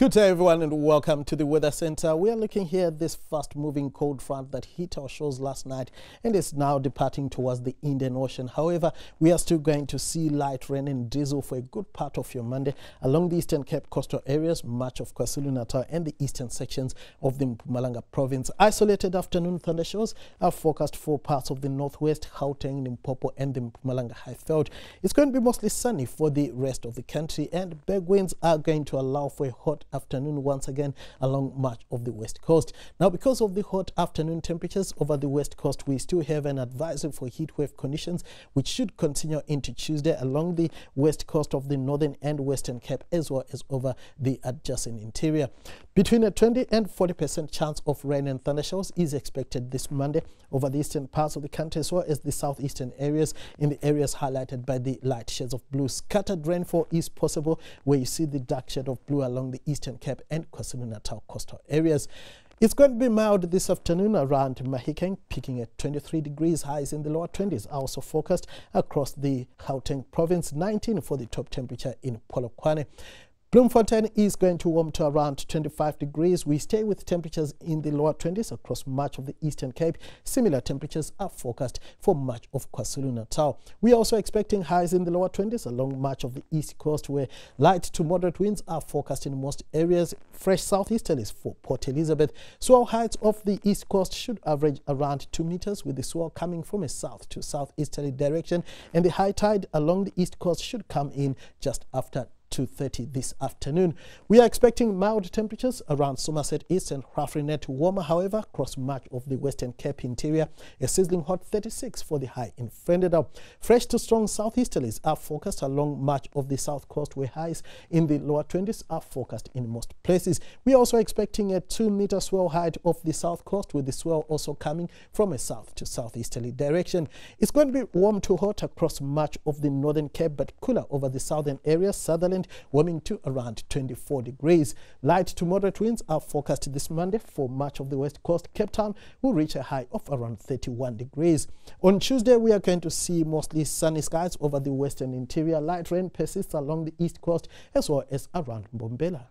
Good day, everyone, and welcome to the Weather Center. We are looking here at this fast-moving cold front that hit our shores last night and is now departing towards the Indian Ocean. However, we are still going to see light rain and drizzle for a good part of your Monday along the Eastern Cape coastal areas, much of KwaZulu-Natal and the eastern sections of the Mpumalanga province. Isolated afternoon thundershowers are forecast for parts of the northwest, Gauteng, Limpopo and the Mpumalanga Highveld. It's going to be mostly sunny for the rest of the country, and big winds are going to allow for a hot afternoon once again along much of the west coast. Now, because of the hot afternoon temperatures over the west coast, we still have an advisory for heat wave conditions, which should continue into Tuesday along the west coast of the northern and western Cape, as well as over the adjacent interior. Between a 20 and 40% chance of rain and thundershowers is expected this Monday over the eastern parts of the country, as well as the southeastern areas. In the areas highlighted by the light shades of blue, scattered rainfall is possible, where you see the dark shade of blue along the Eastern Cape and KwaZulu-Natal coastal areas. It's going to be mild this afternoon around Mahikeng, peaking at 23 degrees, highs in the lower 20s. Also forecast across the Gauteng province, 19 for the top temperature in Polokwane. Bloemfontein is going to warm to around 25 degrees. We stay with temperatures in the lower 20s across much of the Eastern Cape. Similar temperatures are forecast for much of KwaZulu-Natal. We are also expecting highs in the lower 20s along much of the east coast, where light to moderate winds are forecast in most areas. Fresh southeasterlies for Port Elizabeth. Swell heights of the east coast should average around 2 meters, with the swell coming from a south to southeasterly direction, and the high tide along the east coast should come in just after 2:30 this afternoon. We are expecting mild temperatures around Somerset East and Graafrenet. Warmer, however, across much of the Western Cape interior. A sizzling hot 36 for the high in Vredendal. Fresh to strong southeasterlies are forecast along much of the south coast, where highs in the lower 20s are forecast in most places. We are also expecting a 2-meter swell height of the south coast, with the swell also coming from a south to southeasterly direction. It's going to be warm to hot across much of the northern Cape, but cooler over the southern areas. Sutherland warming to around 24 degrees. Light to moderate winds are forecast this Monday for much of the west coast. Cape Town will reach a high of around 31 degrees. On Tuesday, we are going to see mostly sunny skies over the western interior. Light rain persists along the east coast as well as around Mbombela.